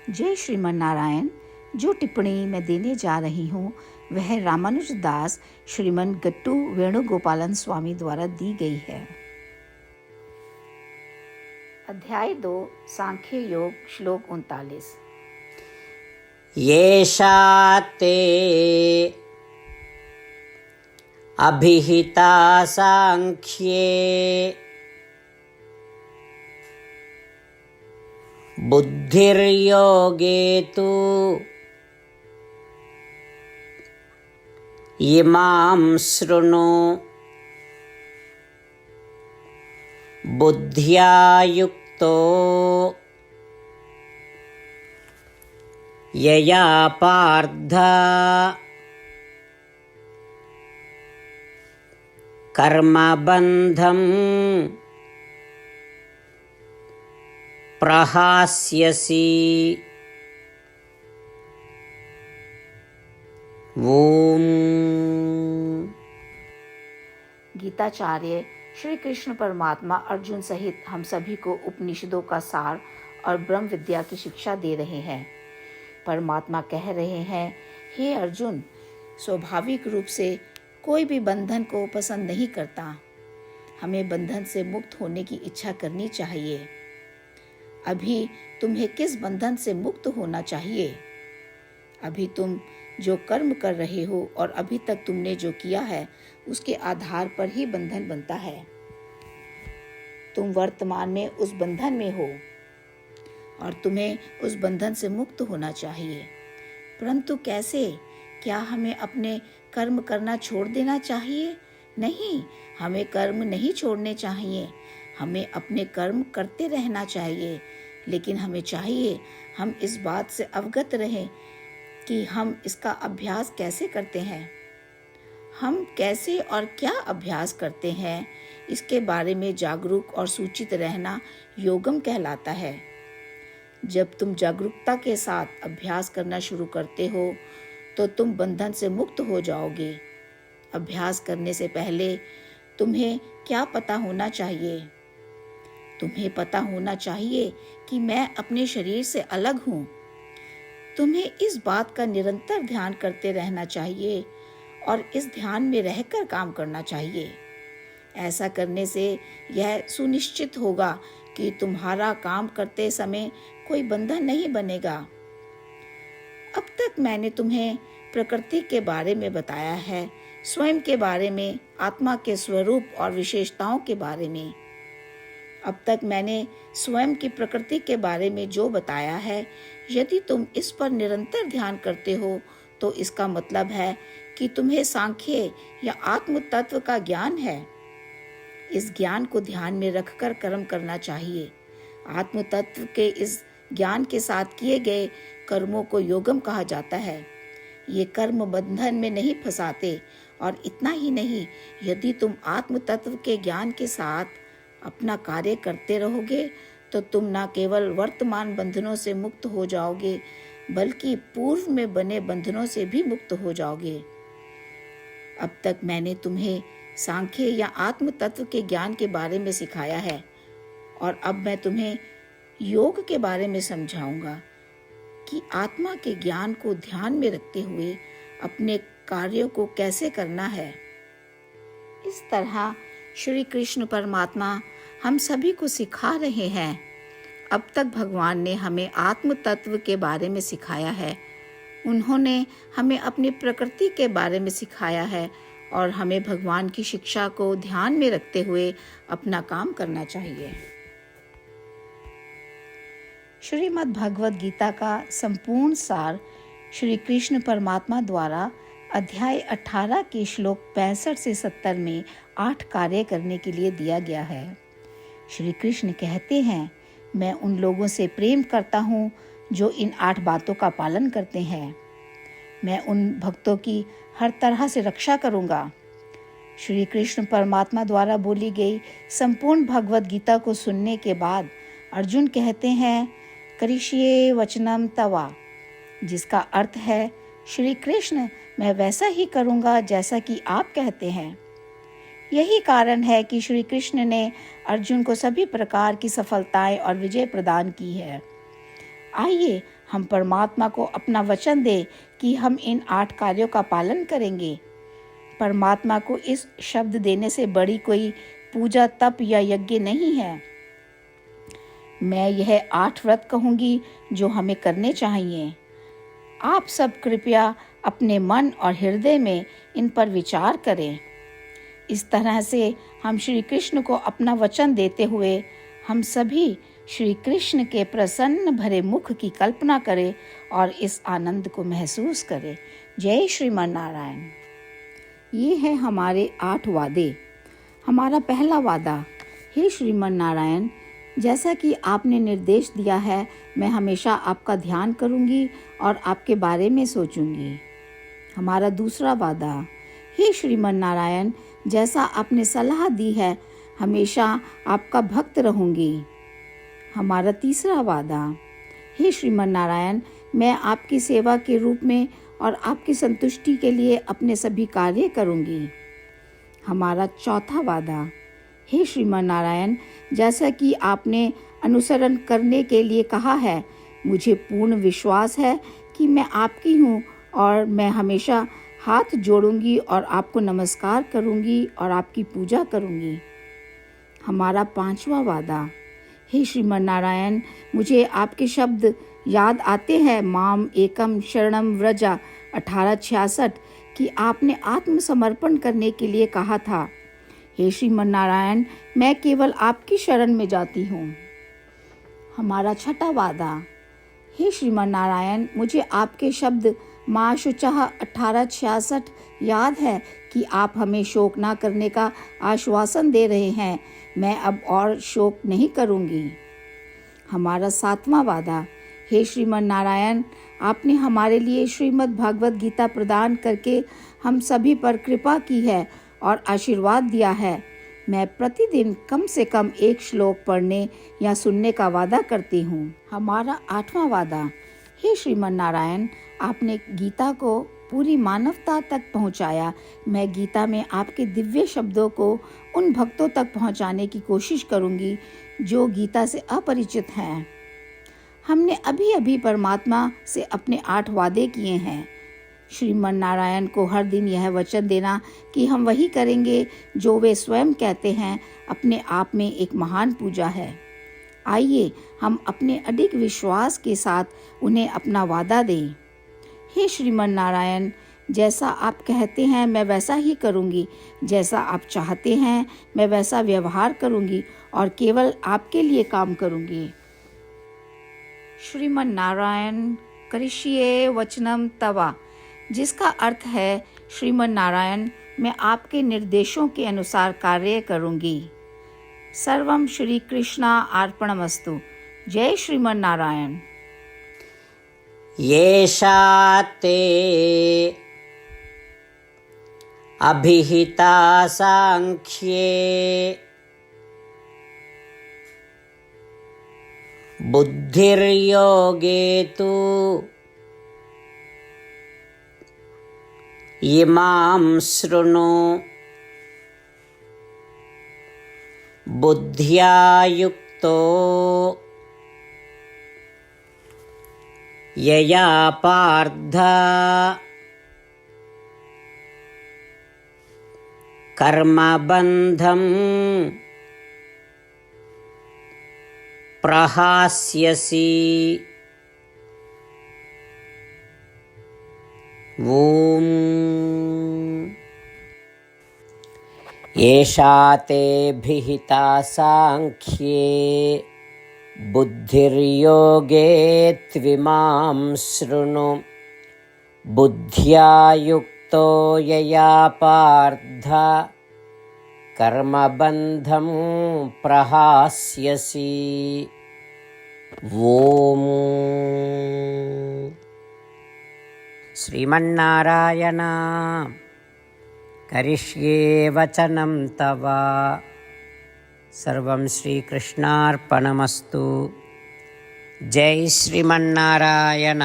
जय श्रीमन नारायण। जो टिप्पणी मैं देने जा रही हूँ वह रामानुज दास श्रीमन गट्टू वेणुगोपालन स्वामी द्वारा दी गई है। अध्याय 2 सांख्य योग श्लोक 39। येषा ते अभिहिता सांख्ये बुद्धिर्योगे तु इमां शृणु बुद्ध्या युक्तो यया पार्थ कर्मबन्धं प्रहास्यसि। ओम। गीताचार्य श्री कृष्ण परमात्मा अर्जुन सहित हम सभी को उपनिषदों का सार और ब्रह्म विद्या की शिक्षा दे रहे हैं। परमात्मा कह रहे हैं, हे अर्जुन, स्वाभाविक रूप से कोई भी बंधन को पसंद नहीं करता। हमें बंधन से मुक्त होने की इच्छा करनी चाहिए। अभी तुम्हें किस बंधन से मुक्त होना चाहिए? अभी तुम जो कर्म कर रहे हो और अभी तक तुमने जो किया है उसके आधार पर ही बंधन बनता है। तुम वर्तमान में उस बंधन में हो और तुम्हें उस बंधन से मुक्त होना चाहिए। परंतु कैसे? क्या हमें अपने कर्म करना छोड़ देना चाहिए? नहीं, हमें कर्म नहीं छोड़ने चाहिए। हमें अपने कर्म करते रहना चाहिए, लेकिन हमें चाहिए हम इस बात से अवगत रहें कि हम इसका अभ्यास कैसे करते हैं। हम कैसे और क्या अभ्यास करते हैं, इसके बारे में जागरूक और सूचित रहना योगम कहलाता है। जब तुम जागरूकता के साथ अभ्यास करना शुरू करते हो तो तुम बंधन से मुक्त हो जाओगे। अभ्यास करने से पहले तुम्हें क्या पता होना चाहिए? तुम्हें पता होना चाहिए कि मैं अपने शरीर से अलग हूँ। तुम्हें इस बात का निरंतर ध्यान करते रहना चाहिए और इस ध्यान में रहकर काम करना चाहिए। ऐसा करने से यह सुनिश्चित होगा कि तुम्हारा काम करते समय कोई बंधन नहीं बनेगा। अब तक मैंने तुम्हें प्रकृति के बारे में बताया है, स्वयं के बारे में, आत्मा के स्वरूप और विशेषताओं के बारे में। अब तक मैंने स्वयं की प्रकृति के बारे में जो बताया है, यदि तुम इस पर निरंतर ध्यान करते हो तो इसका मतलब है कि तुम्हें सांख्य या आत्म तत्व का ज्ञान है। इस ज्ञान को ध्यान में रखकर कर्म करना चाहिए। आत्म तत्व के इस ज्ञान के साथ किए गए कर्मों को योगम कहा जाता है। ये कर्म बंधन में नहीं फंसाते। और इतना ही नहीं, यदि तुम आत्म तत्व के ज्ञान के साथ अपना कार्य करते रहोगे तो तुम न केवल वर्तमान बंधनों से मुक्त हो जाओगे, बल्कि पूर्व में बने बंधनों से भी मुक्त हो जाओगे। अब तक मैंने तुम्हें सांख्य या आत्म तत्व के ज्ञान के बारे में सिखाया है और अब मैं तुम्हें योग के बारे में समझाऊंगा कि आत्मा के ज्ञान को ध्यान में रखते हुए अपने कार्यों को कैसे करना है। इस तरह श्री कृष्ण परमात्मा हम सभी को सिखा रहे हैं। अब तक भगवान ने हमें आत्म तत्व के बारे में सिखाया है। उन्होंने हमें अपनी प्रकृति के बारे में सिखाया है और हमें भगवान की शिक्षा को ध्यान में रखते हुए अपना काम करना चाहिए। श्रीमद् भगवद गीता का संपूर्ण सार श्री कृष्ण परमात्मा द्वारा अध्याय 18 के श्लोक 65 से 70 में 8 कार्य करने के लिए दिया गया है। श्री कृष्ण कहते हैं, मैं उन लोगों से प्रेम करता हूँ जो इन 8 बातों का पालन करते हैं। मैं उन भक्तों की हर तरह से रक्षा करूँगा। श्री कृष्ण परमात्मा द्वारा बोली गई संपूर्ण भगवद गीता को सुनने के बाद अर्जुन कहते हैं, करिष्ये वचनम तवा, जिसका अर्थ है, श्री कृष्ण, मैं वैसा ही करूँगा जैसा कि आप कहते हैं। यही कारण है कि श्री कृष्ण ने अर्जुन को सभी प्रकार की सफलताएं और विजय प्रदान की है। आइए हम परमात्मा को अपना वचन दें कि हम इन 8 कार्यों का पालन करेंगे। परमात्मा को इस शब्द देने से बड़ी कोई पूजा, तप या यज्ञ नहीं है। मैं यह 8 व्रत कहूँगी जो हमें करने चाहिए। आप सब कृपया अपने मन और हृदय में इन पर विचार करें। इस तरह से हम श्री कृष्ण को अपना वचन देते हुए हम सभी श्री कृष्ण के प्रसन्न भरे मुख की कल्पना करें और इस आनंद को महसूस करें। जय श्रीमन नारायण। ये है हमारे 8 वादे। हमारा पहला वादा, हे श्रीमन नारायण, जैसा कि आपने निर्देश दिया है, मैं हमेशा आपका ध्यान करूंगी और आपके बारे में सोचूंगी। हमारा दूसरा वादा, हे श्रीमन नारायण, जैसा आपने सलाह दी है, हमेशा आपका भक्त रहूंगी। हमारा तीसरा वादा, हे श्रीमन नारायण, मैं आपकी सेवा के रूप में और आपकी संतुष्टि के लिए अपने सभी कार्य करूंगी। हमारा चौथा वादा, हे श्रीमन नारायण, जैसा कि आपने अनुसरण करने के लिए कहा है, मुझे पूर्ण विश्वास है कि मैं आपकी हूँ और मैं हमेशा हाथ जोड़ूंगी और आपको नमस्कार करूंगी और आपकी पूजा करूंगी। हमारा पांचवा वादा, हे श्रीमन नारायण, मुझे आपके शब्द याद आते हैं, माम एकम शरणम व्रजा 1866, कि आपने आत्मसमर्पण करने के लिए कहा था। हे श्रीमन नारायण, मैं केवल आपकी शरण में जाती हूँ। हमारा छठा वादा, हे श्रीमन नारायण, मुझे आपके शब्द माँ शुचः 1866 याद है कि आप हमें शोक ना करने का आश्वासन दे रहे हैं। मैं अब और शोक नहीं करूँगी। हमारा सातवां वादा, हे श्रीमन नारायण, आपने हमारे लिए श्रीमद् भागवत गीता प्रदान करके हम सभी पर कृपा की है और आशीर्वाद दिया है। मैं प्रतिदिन कम से कम 1 श्लोक पढ़ने या सुनने का वादा करती हूँ। हमारा 8वां वादा, हे श्रीमन नारायण, आपने गीता को पूरी मानवता तक पहुँचाया। मैं गीता में आपके दिव्य शब्दों को उन भक्तों तक पहुँचाने की कोशिश करूँगी जो गीता से अपरिचित हैं। हमने अभी अभी परमात्मा से अपने 8 वादे किए हैं। श्रीमन नारायण को हर दिन यह वचन देना कि हम वही करेंगे जो वे स्वयं कहते हैं, अपने आप में एक महान पूजा है। आइए हम अपने अडिग विश्वास के साथ उन्हें अपना वादा दें। हे श्रीमन नारायण, जैसा आप कहते हैं मैं वैसा ही करूँगी, जैसा आप चाहते हैं मैं वैसा व्यवहार करूँगी और केवल आपके लिए काम करूँगी। श्रीमन नारायण करिष्ये वचनम तवा, जिसका अर्थ है, श्रीमन नारायण, मैं आपके निर्देशों के अनुसार कार्य करूँगी। सर्वम श्री कृष्णा अर्पणमस्तु। जय श्रीमन नारायण। येषा ते अभिहिता सांख्ये बुद्धिर्योगे तु इमां शृणु बुद्ध्या युक्तो यया पार्थ कर्मबन्धं प्रहास्यसि। ॐ एषा ते भिहिता सांख्ये बुद्धिर्योगे त्विमां शृणु बुद्ध्या युक्तो यया पार्थ कर्मबन्धं प्रहास्यसि। ॐ श्रीमन्नारायण करिष्ये वचनं तव। सर्वं श्रीकृष्णार्पणमस्तु। जय श्रीमन्नारायण।